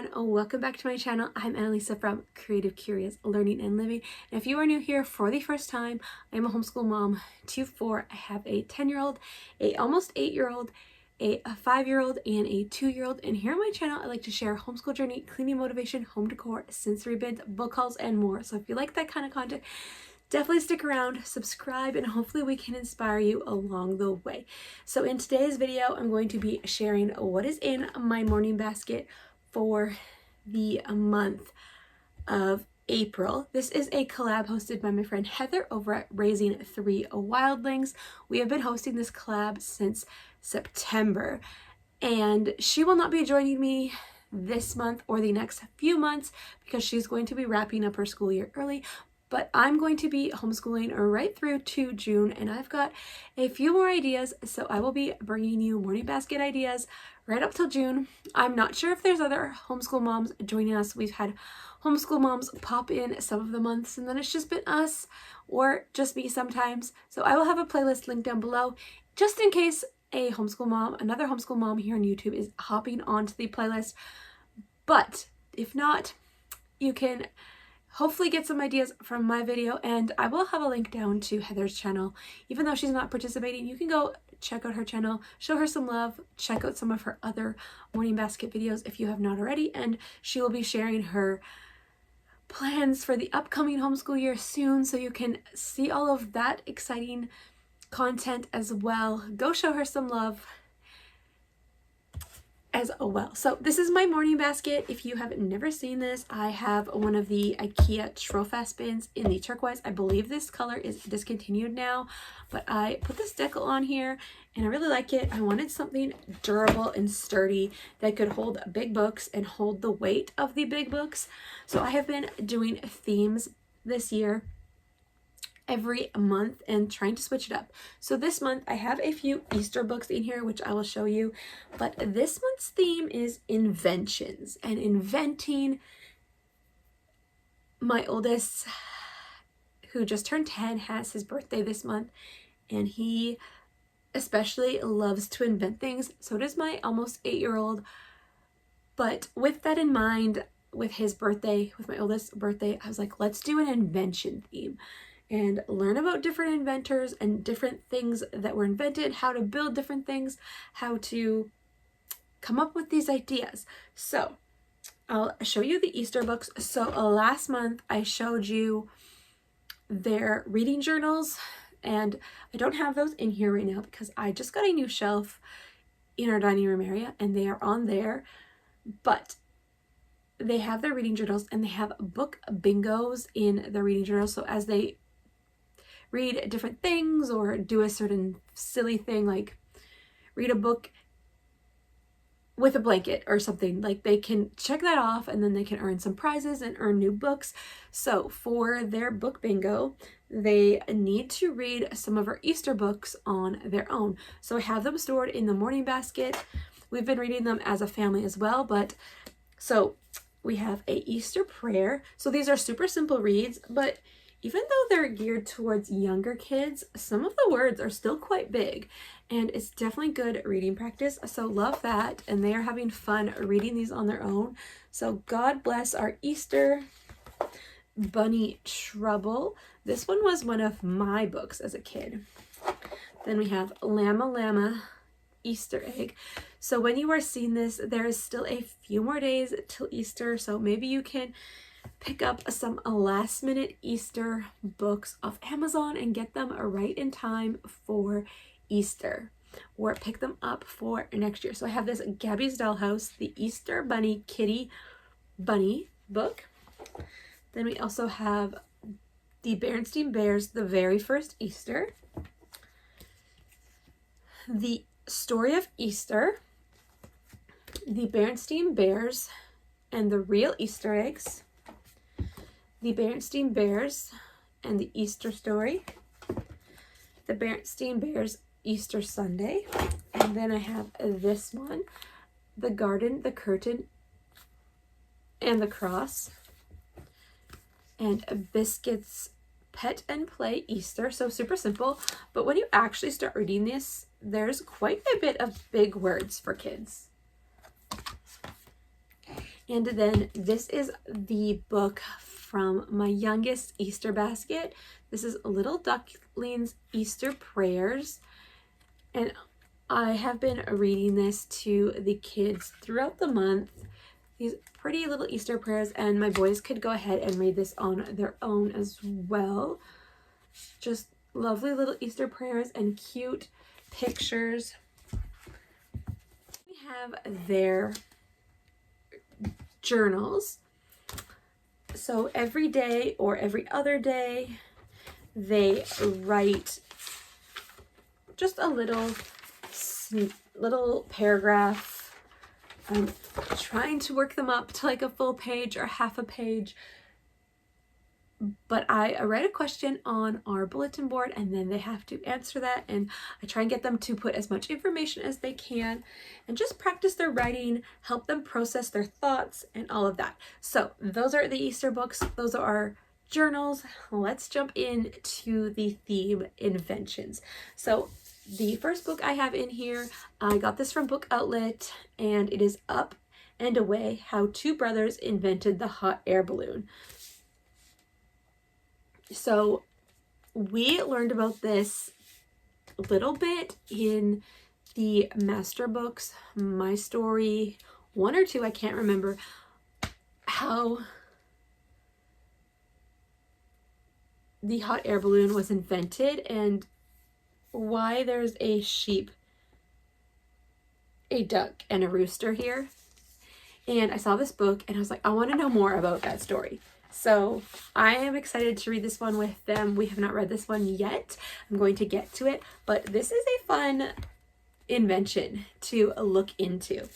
everyone, welcome back to my channel. I'm Annalisa from Creative Curious Learning and Living. And if you are new here for the first time, I'm a homeschool mom to 4. I have a 10-year-old, a almost 8-year-old, a 5-year-old, and a 2-year-old. And here on my channel, I like to share homeschool journey, cleaning motivation, home decor, sensory bids, book hauls, and more. So if you like that kind of content, definitely stick around, subscribe, and hopefully we can inspire you along the way. So in today's video, I'm going to be sharing what is in my morning basket for the month of April. This is a collab hosted by my friend Heather over at Raising 3 Wildlings. We have been hosting this collab since September, and she will not be joining me this month or the next few months because she's going to be wrapping up her school year early. But I'm going to be homeschooling right through to June, and I've got a few more ideas, so I will be bringing you morning basket ideas right up till June. I'm not sure if there's other homeschool moms joining us. We've had homeschool moms pop in some of the months, and then it's just been us or just me sometimes. So I will have a playlist linked down below just in case a homeschool mom, another homeschool mom here on YouTube is hopping onto the playlist. But if not, you can hopefully get some ideas from my video, and I will have a link down to Heather's channel. Even though she's not participating, you can go check out her channel, show her some love, check out some of her other morning basket videos if you have not already, and she will be sharing her plans for the upcoming homeschool year soon, so you can see all of that exciting content as well. Go show her some love as well. So this is my morning basket. If you have never seen this, I have one of the IKEA Trofast bins in the turquoise. I believe this color is discontinued now, but I put this decal on here and I really like it. I wanted something durable and sturdy that could hold big books and hold the weight of the big books. So I have been doing themes this year every month and trying to switch it up. So this month I have a few Easter books in here which I will show you, but this month's theme is inventions and inventing. My oldest, who just turned 10, has his birthday this month, and he especially loves to invent things. So does my almost 8-year-old. But with that in mind, with his birthday, with my oldest birthday, I was like, let's do an invention theme and learn about different inventors and different things that were invented, how to build different things, how to come up with these ideas. So I'll show you the Easter books. So last month I showed you their reading journals, and I don't have those in here right now because I just got a new shelf in our dining room area and they are on there, but they have their reading journals and they have book bingos in the reading journals. So as they read different things or do a certain silly thing like read a book with a blanket or something, like they can check that off and then they can earn some prizes and earn new books. So for their book bingo, they need to read some of our Easter books on their own. So I have them stored in the morning basket. We've been reading them as a family as well, but so we have a Easter prayer. So these are super simple reads, but even though they're geared towards younger kids, some of the words are still quite big, and it's definitely good reading practice. So love that, and they are having fun reading these on their own. So God bless our Easter bunny trouble. This one was one of my books as a kid. Then we have Llama Llama Easter egg. So when you are seeing this, there is still a few more days till Easter, so maybe you can pick up some last minute Easter books off Amazon and get them right in time for Easter, or pick them up for next year. So I have this Gabby's Dollhouse, the Easter Bunny Kitty Bunny book. Then we also have the Berenstain Bears, The Very First Easter, The Story of Easter, the Berenstain Bears and the Real Easter Eggs, the Berenstain Bears and the Easter Story, the Berenstain Bears Easter Sunday, and then I have this one, The Garden, the Curtain, and the Cross, and Biscuits Pet and Play Easter. So super simple, but when you actually start reading this, there's quite a bit of big words for kids. And then this is the book from my youngest Easter basket. This is Little Duckling's Easter Prayers. And I have been reading this to the kids throughout the month. These pretty little Easter prayers, and my boys could go ahead and read this on their own as well. Just lovely little Easter prayers and cute pictures. We have their journals. So every day or every other day, they write just a little paragraph. I'm trying to work them up to like a full page or half a page. But I write a question on our bulletin board, and then they have to answer that, and I try and get them to put as much information as they can and just practice their writing, help them process their thoughts and all of that. So those are the Easter books. Those are our journals. Let's jump into the theme inventions. So the first book I have in here, I got this from Book Outlet, and it is Up and Away: How Two Brothers Invented the Hot Air Balloon. So we learned about this a little bit in the master books, My Story 1 or 2, I can't remember, how the hot air balloon was invented and why there's a sheep, a duck, and a rooster here. And I saw this book and I was like, I want to know more about that story. So I am excited to read this one with them. We have not read this one yet. I'm going to get to it, but this is a fun invention to look into.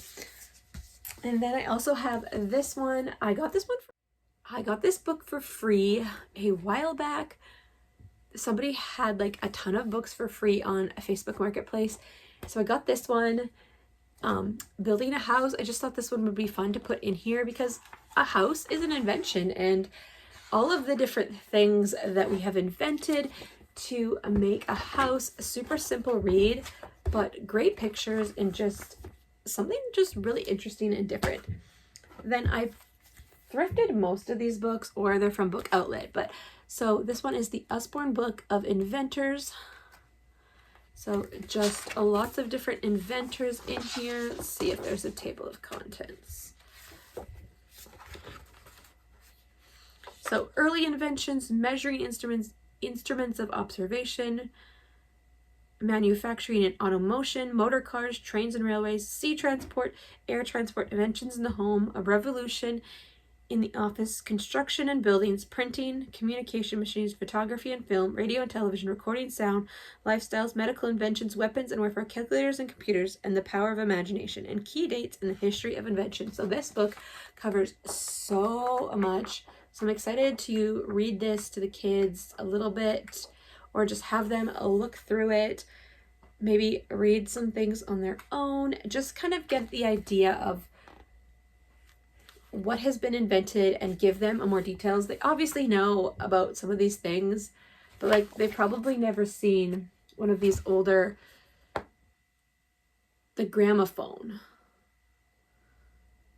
And then I also have this one. I got this book for free a while back. Somebody had like a ton of books for free on a Facebook Marketplace. So I got this one. Building a house. I just thought this one would be fun to put in here because a house is an invention, and all of the different things that we have invented to make a house a super simple read, but great pictures and just something just really interesting and different. Then I've thrifted most of these books, or they're from Book Outlet, but so this one is the Usborne Book of Inventors. So just lots of different inventors in here. Let's see if there's a table of contents. So early inventions: measuring instruments of observation, manufacturing and automotion, motor cars, trains and railways, sea transport, air transport, inventions in the home, a revolution in the office, construction and buildings, printing, communication machines, photography and film, radio and television, recording sound, lifestyles, medical inventions, weapons and warfare, calculators and computers, and the power of imagination, and key dates in the history of invention. So this book covers so much. So I'm excited to read this to the kids a little bit, or just have them look through it, maybe read some things on their own, just kind of get the idea of what has been invented and give them more details. They obviously know about some of these things, but like they've probably never seen one of these older, the gramophone.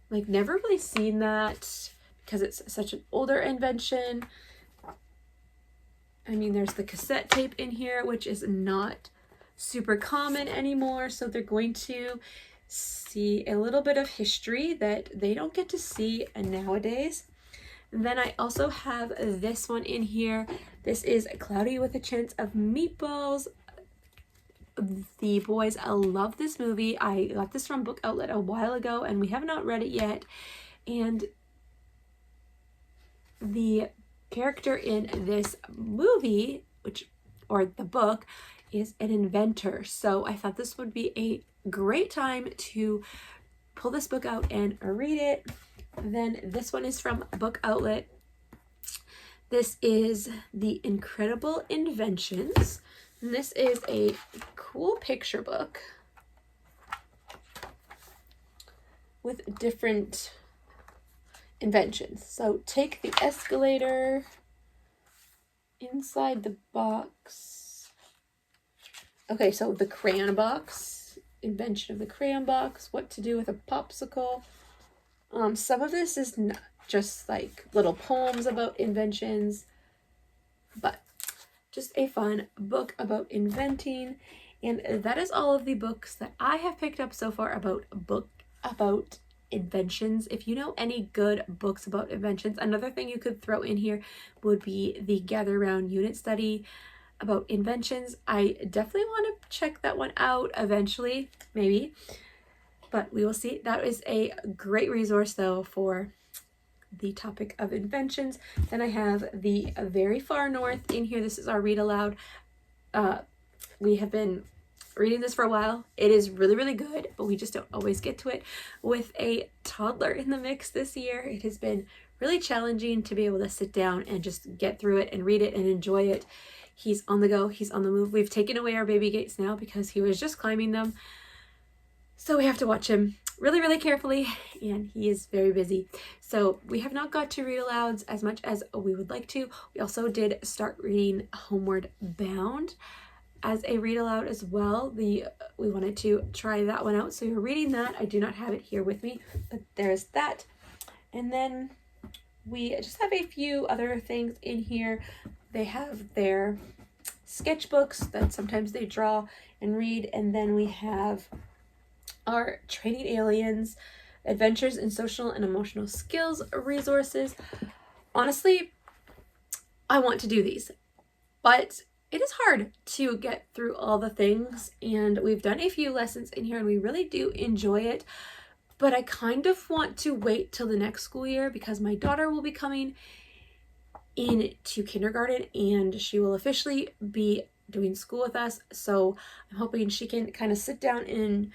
Like never really seen that because it's such an older invention. I mean, there's the cassette tape in here, which is not super common anymore. So they're going to see a little bit of history that they don't get to see nowadays. And then I also have this one in here. This is Cloudy with a Chance of Meatballs. The boys love this movie. I got this from Book Outlet a while ago, and we have not read it yet. And the character in this movie, or the book, is an inventor. So I thought this would be a great time to pull this book out and read it. Then this one is from Book Outlet. This is The Incredible Inventions. And this is a cool picture book with different inventions. So take the escalator, inside the box. Okay, so the crayon box, invention of the crayon box, what to do with a popsicle, Some of this is not just like little poems about inventions, but just a fun book about inventing. And that is all of the books that I have picked up so far about inventions. If you know any good books about inventions, another thing you could throw in here would be the Gather Round Unit Study about inventions. I definitely want to check that one out eventually, maybe, but we will see. That is a great resource though for the topic of inventions. Then I have the Very Far North in here. This is our read aloud. We have been reading this for a while. It is really, really good, but we just don't always get to it. With a toddler in the mix this year, it has been really challenging to be able to sit down and just get through it and read it and enjoy it. He's on the go, he's on the move. We've taken away our baby gates now because he was just climbing them. So we have to watch him really, really carefully, and he is very busy. So we have not got to read alouds as much as we would like to. We also did start reading Homeward Bound as a read aloud as well. We wanted to try that one out, so we're reading that. I do not have it here with me, but there's that. And then we just have a few other things in here. They have their sketchbooks that sometimes they draw and read, and then we have our Training Aliens, Adventures in Social and Emotional Skills resources. Honestly, I want to do these, but it is hard to get through all the things, and we've done a few lessons in here and we really do enjoy it, but I kind of want to wait till the next school year because my daughter will be coming into kindergarten and she will officially be doing school with us. So I'm hoping she can kind of sit down and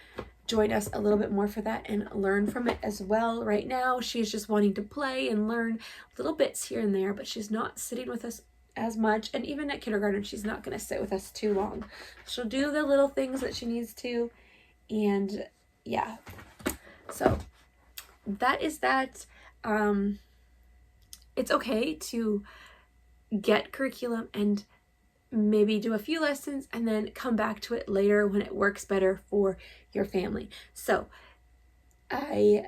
join us a little bit more for that and learn from it as well. Right now she's just wanting to play and learn little bits here and there, but she's not sitting with us as much, and even at kindergarten she's not going to sit with us too long. She'll do the little things that she needs to, and yeah, so that is that. It's okay to get curriculum and maybe do a few lessons and then come back to it later when it works better for your family. So I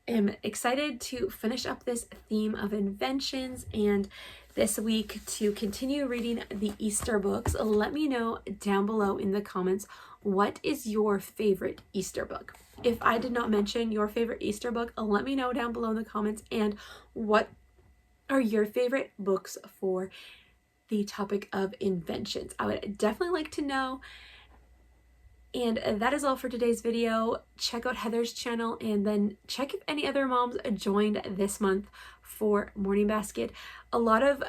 am excited to finish up this theme of inventions and this week to continue reading the Easter books. Let me know down below in the comments, what is your favorite Easter book? If I did not mention your favorite Easter book, let me know down below in the comments, and what are your favorite books for the topic of inventions? I would definitely like to know. And that is all for today's video. Check out Heather's channel and then check if any other moms joined this month for Morning Basket. A lot of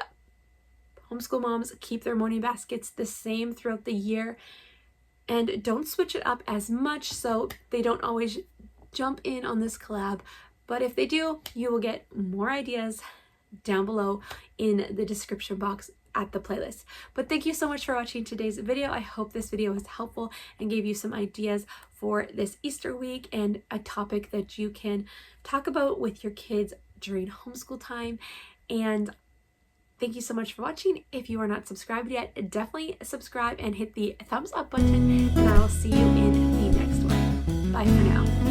homeschool moms keep their morning baskets the same throughout the year and don't switch it up as much, so they don't always jump in on this collab. But if they do, you will get more ideas down below in the description box at the playlist. But thank you so much for watching today's video. I hope this video was helpful and gave you some ideas for this Easter week and a topic that you can talk about with your kids during homeschool time. And thank you so much for watching. If you are not subscribed yet, definitely subscribe and hit the thumbs up button, and I will see you in the next one. Bye for now.